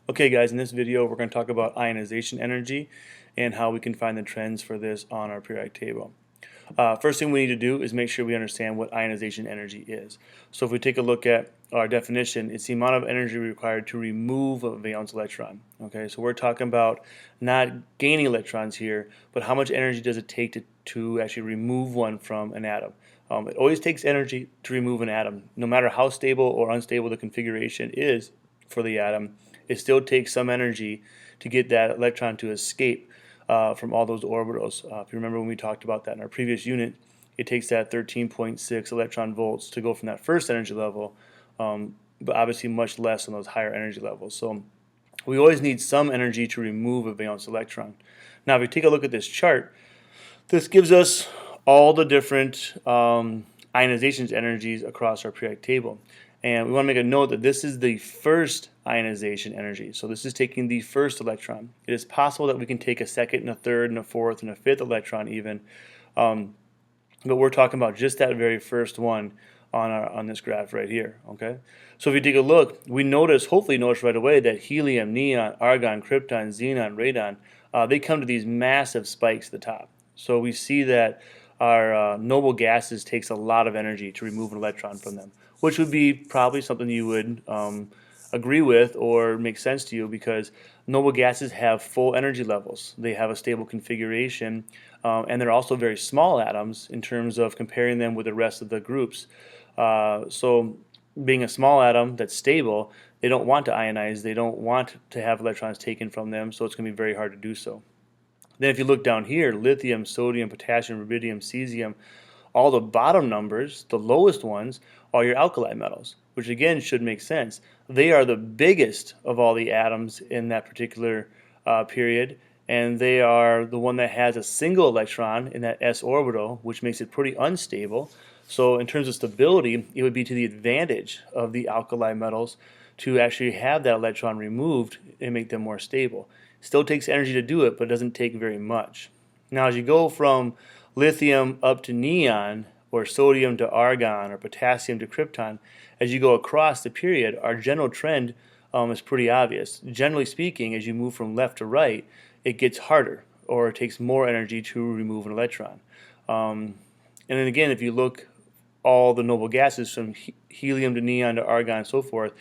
Okay guys, in this video we're going to talk about ionization energy and how we can find the trends for this on our periodic table. First thing we need to do is make sure we understand what ionization energy is. So if we take a look at our definition, it's the amount of energy required to remove a valence electron. Okay, so we're talking about not gaining electrons here, but how much energy does it take to actually remove one from an atom. It always takes energy to remove an atom, no matter how stable or unstable the configuration is for the atom. It still takes some energy to get that electron to escape from all those orbitals. If you remember when we talked about that in our previous unit, it takes that 13.6 electron volts to go from that first energy level, but obviously much less on those higher energy levels. So we always need some energy to remove a valence electron. Now if you take a look at this chart, this gives us all the different ionization energies across our periodic table. And we want to make a note that this is the first ionization energy. So this is taking the first electron. It is possible that we can take a second and a third and a fourth and a fifth electron even. But we're talking about just that very first one on this graph right here. Okay. So if you take a look, we hopefully notice right away that helium, neon, argon, krypton, xenon, radon, they come to these massive spikes at the top. So we see that our noble gases takes a lot of energy to remove an electron from them, which would be probably something you would agree with or make sense to you, because noble gases have full energy levels. They have a stable configuration, and they're also very small atoms in terms of comparing them with the rest of the groups. So being a small atom that's stable, they don't want to ionize, they don't want to have electrons taken from them, so it's going to be very hard to do so. Then if you look down here, lithium, sodium, potassium, rubidium, cesium, all the bottom numbers, the lowest ones, are your alkali metals, which again should make sense. They are the biggest of all the atoms in that particular period, and they are the one that has a single electron in that s orbital, which makes it pretty unstable. So in terms of stability, it would be to the advantage of the alkali metals to actually have that electron removed and make them more stable. Still takes energy to do it, but it doesn't take very much. Now as you go from lithium up to neon, or sodium to argon, or potassium to krypton, as you go across the period, our general trend is pretty obvious. Generally speaking, as you move from left to right, it gets harder, or it takes more energy to remove an electron. And then again, if you look all the noble gases from helium to neon to argon and so forth,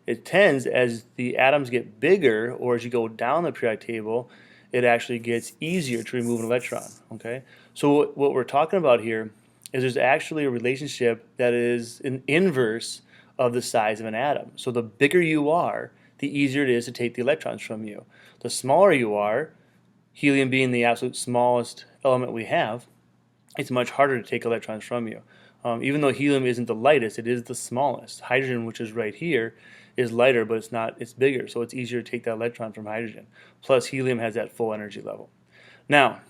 it tends, as the atoms get bigger, or as you go down the periodic table, it actually gets easier to remove an electron. Okay, so what we're talking about here is there's actually a relationship that is an inverse of the size of an atom. So the bigger you are, the easier it is to take the electrons from you. The smaller you are, helium being the absolute smallest element we have, it's much harder to take electrons from you. Even though helium isn't the lightest, it is the smallest. Hydrogen, which is right here, is lighter, but it's bigger, so it's easier to take that electron from hydrogen. Plus, helium has that full energy level. Now,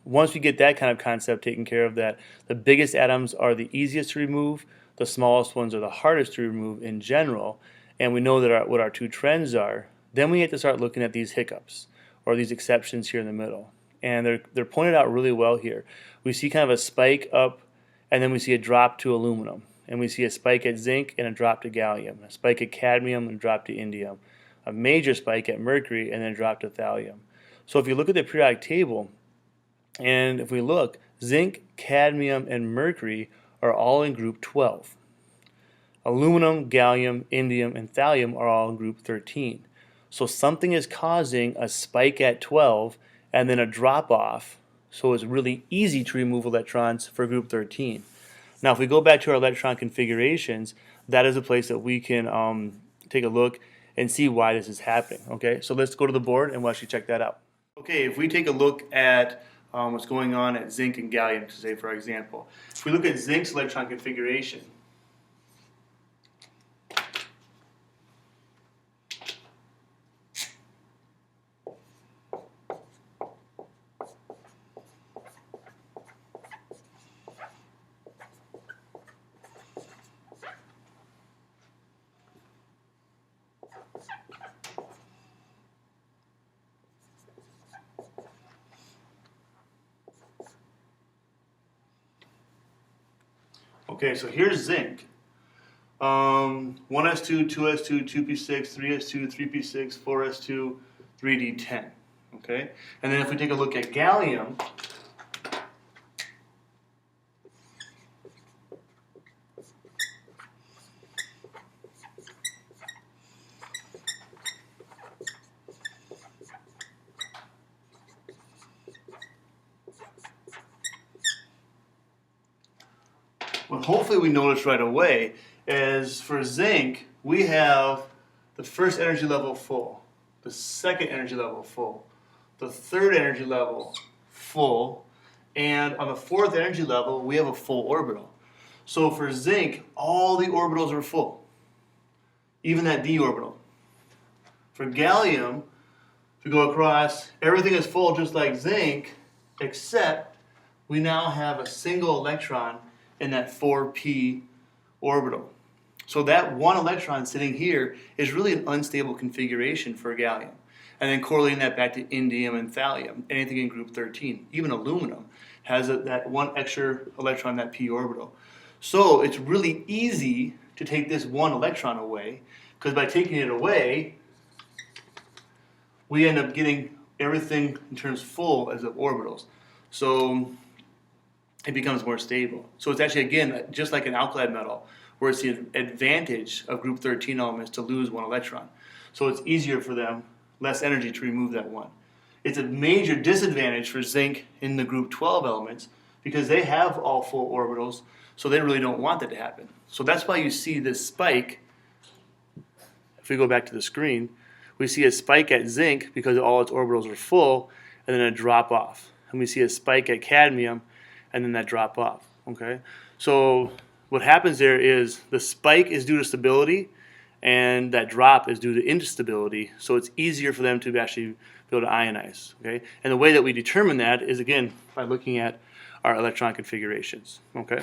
once we get that kind of concept taken care of, that the biggest atoms are the easiest to remove, the smallest ones are the hardest to remove in general, and we know that what our two trends are, then we have to start looking at these hiccups, or these exceptions here in the middle. And they're pointed out really well here. We see kind of a spike up, and then we see a drop to aluminum. And we see a spike at zinc and a drop to gallium, a spike at cadmium and a drop to indium, a major spike at mercury and then a drop to thallium. So if you look at the periodic table, and if we look, zinc, cadmium, and mercury are all in group 12. Aluminum, gallium, indium, and thallium are all in group 13. So something is causing a spike at 12 and then a drop off, so it's really easy to remove electrons for group 13. Now if we go back to our electron configurations, that is a place that we can take a look and see why this is happening. Okay, so let's go to the board and we'll actually check that out. Okay, if we take a look at what's going on at zinc and gallium, to say for example, if we look at zinc's electron configuration, okay, so here's zinc. 1s2, 2s2, 2p6, 3s2, 3p6, 4s2, 3d10. Okay? And then if we take a look at gallium, what hopefully we notice right away is for zinc, we have the first energy level full, the second energy level full, the third energy level full, and on the fourth energy level, we have a full orbital. So for zinc, all the orbitals are full, even that d orbital. For gallium, if we go across, everything is full just like zinc, except we now have a single electron in that 4p orbital. So that one electron sitting here is really an unstable configuration for gallium. And then correlating that back to indium and thallium, anything in group 13, even aluminum has that one extra electron in that p orbital. So it's really easy to take this one electron away, because by taking it away, we end up getting everything in terms full as of orbitals. So it becomes more stable. So it's actually, again, just like an alkali metal, where it's the advantage of group 13 elements to lose one electron. So it's easier for them, less energy to remove that one. It's a major disadvantage for zinc in the group 12 elements because they have all full orbitals, so they really don't want that to happen. So that's why you see this spike. If we go back to the screen, we see a spike at zinc because all its orbitals are full, and then a drop off. And we see a spike at cadmium, and then that drop off. Okay, so what happens there is the spike is due to stability, and that drop is due to instability. So it's easier for them to actually be able to ionize. Okay, and the way that we determine that is, again, by looking at our electron configurations. Okay,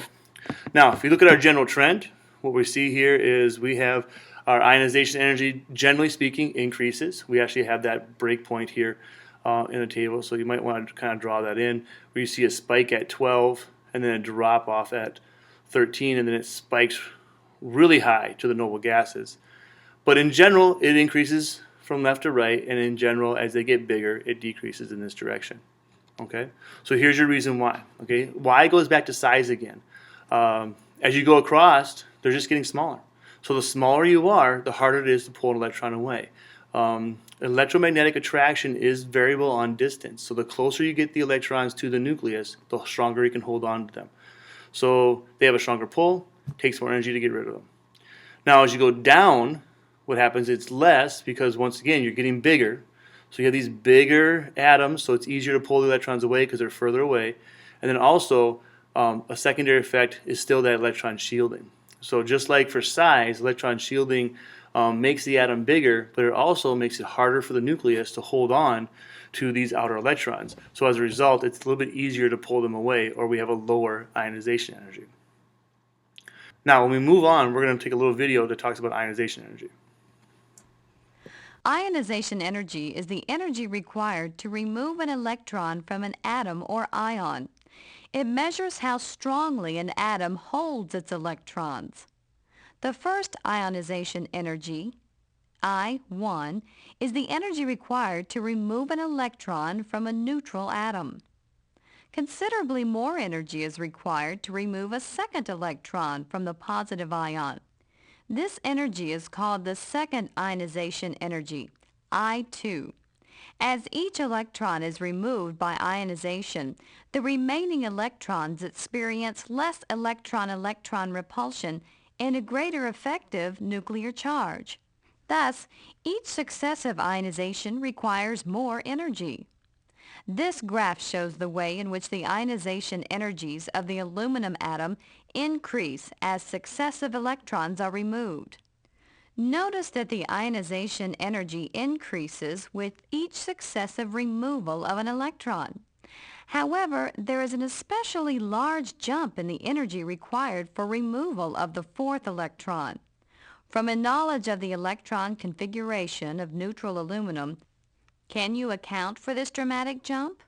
now if you look at our general trend, what we see here is we have our ionization energy, generally speaking, increases. We actually have that break point here in the table, so you might want to kind of draw that in, where you see a spike at 12 and then a drop off at 13, and then it spikes really high to the noble gases. But in general, it increases from left to right, and in general, as they get bigger, it decreases in this direction. Okay, so here's your reason why. Okay, why goes back to size again. As you go across, they're just getting smaller. So the smaller you are, the harder it is to pull an electron away. Electromagnetic attraction is variable on distance. So the closer you get the electrons to the nucleus, the stronger you can hold on to them. So they have a stronger pull, takes more energy to get rid of them. Now as you go down, what happens, it's less because once again, you're getting bigger. So you have these bigger atoms, so it's easier to pull the electrons away because they're further away. And then also, a secondary effect is still that electron shielding. So just like for size, electron shielding makes the atom bigger, but it also makes it harder for the nucleus to hold on to these outer electrons. So as a result, it's a little bit easier to pull them away, or we have a lower ionization energy. Now, when we move on, we're going to take a little video that talks about ionization energy. Ionization energy is the energy required to remove an electron from an atom or ion. It measures how strongly an atom holds its electrons. The first ionization energy, I1, is the energy required to remove an electron from a neutral atom. Considerably more energy is required to remove a second electron from the positive ion. This energy is called the second ionization energy, I2. As each electron is removed by ionization, the remaining electrons experience less electron-electron repulsion and a greater effective nuclear charge. Thus, each successive ionization requires more energy. This graph shows the way in which the ionization energies of the aluminum atom increase as successive electrons are removed. Notice that the ionization energy increases with each successive removal of an electron. However, there is an especially large jump in the energy required for removal of the fourth electron. From a knowledge of the electron configuration of neutral aluminum, can you account for this dramatic jump?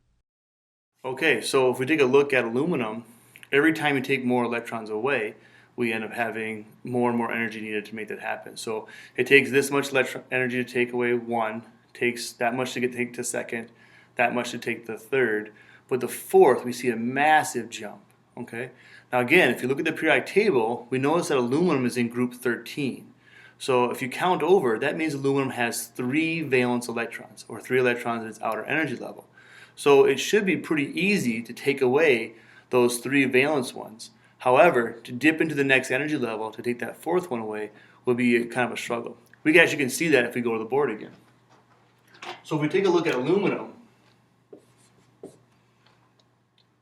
Okay, so if we take a look at aluminum, every time you take more electrons away, we end up having more and more energy needed to make that happen. So it takes this much electron energy to take away one, takes that much to take to second, that much to take the third, but the fourth we see a massive jump. Okay. Now again, if you look at the periodic table, we notice that aluminum is in group 13. So if you count over, that means aluminum has 3 valence electrons, or 3 electrons in its outer energy level. So it should be pretty easy to take away those 3 valence ones. However, to dip into the next energy level, to take that fourth one away, will be kind of a struggle. We actually can see that if we go to the board again. So if we take a look at aluminum,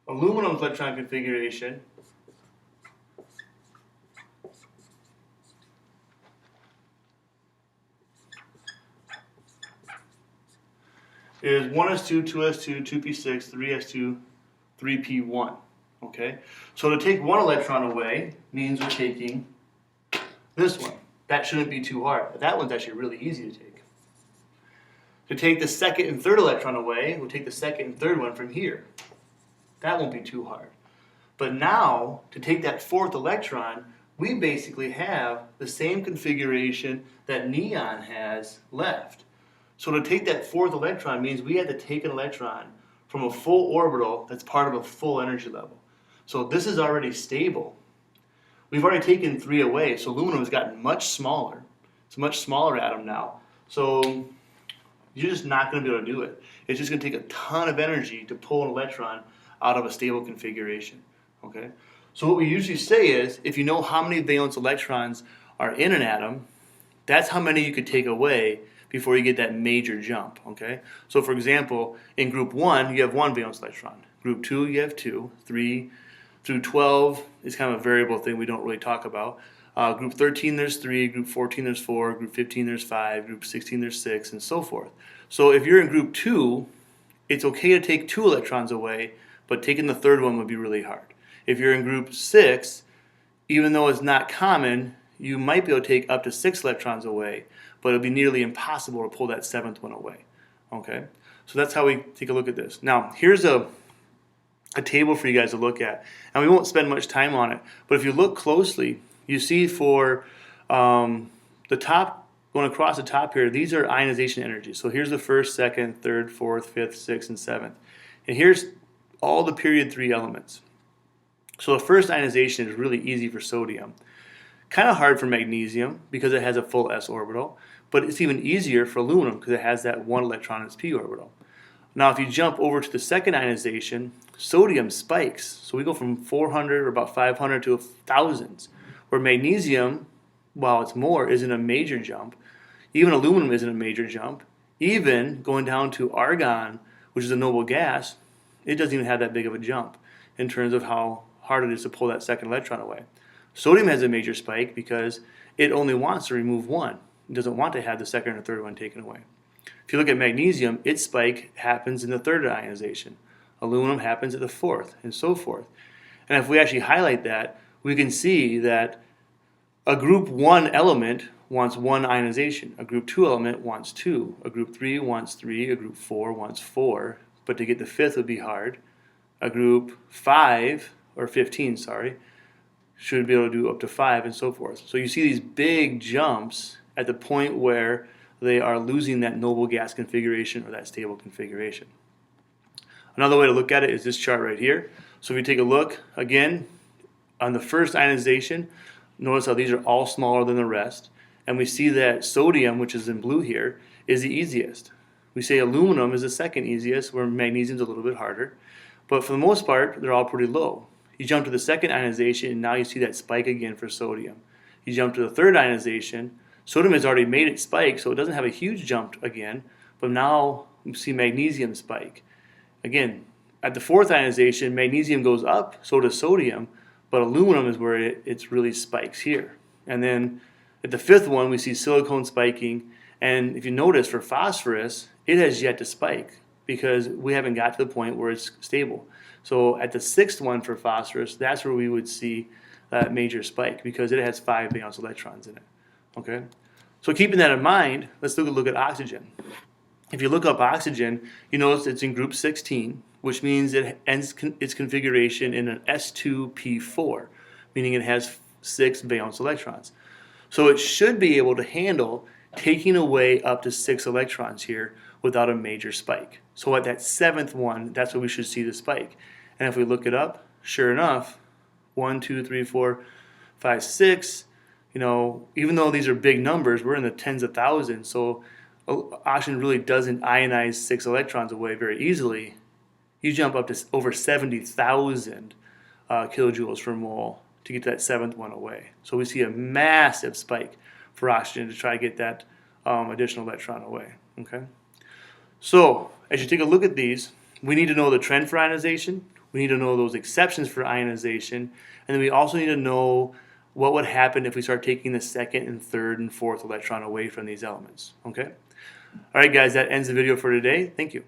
aluminum's electron configuration is 1s2, 2s2, 2p6, 3s2, 3p1. Okay? So to take one electron away means we're taking this one. That shouldn't be too hard. That one's actually really easy to take. To take the second and third electron away, we'll take the second and third one from here. That won't be too hard. But now, to take that fourth electron, we basically have the same configuration that neon has left. So to take that fourth electron means we had to take an electron from a full orbital that's part of a full energy level. So this is already stable. We've already taken 3 away, so aluminum has gotten much smaller. It's a much smaller atom now. So you're just not going to be able to do it. It's just going to take a ton of energy to pull an electron out of a stable configuration. Okay? So what we usually say is, if you know how many valence electrons are in an atom, that's how many you could take away before you get that major jump. Okay? So for example, in group 1, you have 1 valence electron. Group 2, you have 2. 3 through 12 is kind of a variable thing we don't really talk about. Group 13, there's 3. Group 14, there's 4. Group 15, there's 5. Group 16, there's 6, and so forth. So if you're in group 2, it's okay to take 2 electrons away, but taking the third one would be really hard. If you're in group 6, even though it's not common, you might be able to take up to 6 electrons away, but it'll be nearly impossible to pull that 7th one away. Okay? So that's how we take a look at this. Now, here's a table for you guys to look at, and we won't spend much time on it, but if you look closely, you see for the top, going across the top here, these are ionization energies. So here's the first, second, third, fourth, fifth, sixth, and seventh. And here's all the period 3 elements. So the first ionization is really easy for sodium. Kind of hard for magnesium because it has a full s orbital, but it's even easier for aluminum because it has that 1 electron in its p orbital. Now if you jump over to the second ionization, sodium spikes. So we go from 400 or about 500 to thousands, where magnesium, while it's more, isn't a major jump. Even aluminum isn't a major jump. Even going down to argon, which is a noble gas, it doesn't even have that big of a jump in terms of how hard it is to pull that second electron away. Sodium has a major spike because it only wants to remove 1. It doesn't want to have the second or third one taken away. If you look at magnesium, its spike happens in the third ionization. Aluminum happens at the fourth, and so forth. And if we actually highlight that, we can see that a group 1 element wants 1 ionization. A group 2 element wants 2. A group 3 wants 3. A group 4 wants 4. But to get the 5th would be hard. A group 5, or 15, sorry, should be able to do up to 5, and so forth. So you see these big jumps at the point where they are losing that noble gas configuration or that stable configuration. Another way to look at it is this chart right here. So if we take a look, again, on the first ionization, notice how these are all smaller than the rest. And we see that sodium, which is in blue here, is the easiest. We say aluminum is the second easiest, where magnesium is a little bit harder. But for the most part, they're all pretty low. You jump to the second ionization, and now you see that spike again for sodium. You jump to the third ionization, sodium has already made its spike, so it doesn't have a huge jump again, but now you see magnesium spike. Again, at the fourth ionization, magnesium goes up, so does sodium, but aluminum is where it really spikes here. And then at the fifth one, we see silicon spiking, and if you notice for phosphorus, it has yet to spike because we haven't got to the point where it's stable. So at the sixth one for phosphorus, that's where we would see that major spike because it has 5 valence electrons in it. Okay? So keeping that in mind, let's look at oxygen. If you look up oxygen, you notice it's in group 16, which means it ends its configuration in an S2P4, meaning it has 6 valence electrons. So it should be able to handle taking away up to 6 electrons here without a major spike. So at that 7th one, that's where we should see the spike. And if we look it up, sure enough, 1, 2, 3, 4, 5, 6, even though these are big numbers, we're in the tens of thousands. So oxygen really doesn't ionize 6 electrons away very easily. You jump up to over 70,000 kilojoules per mole to get that 7th one away. So we see a massive spike for oxygen to try to get that additional electron away. Okay. So as you take a look at these, we need to know the trend for ionization. We need to know those exceptions for ionization, and then we also need to know what would happen if we start taking the 2nd and 3rd and 4th electron away from these elements. Okay. All right, guys, that ends the video for today. Thank you.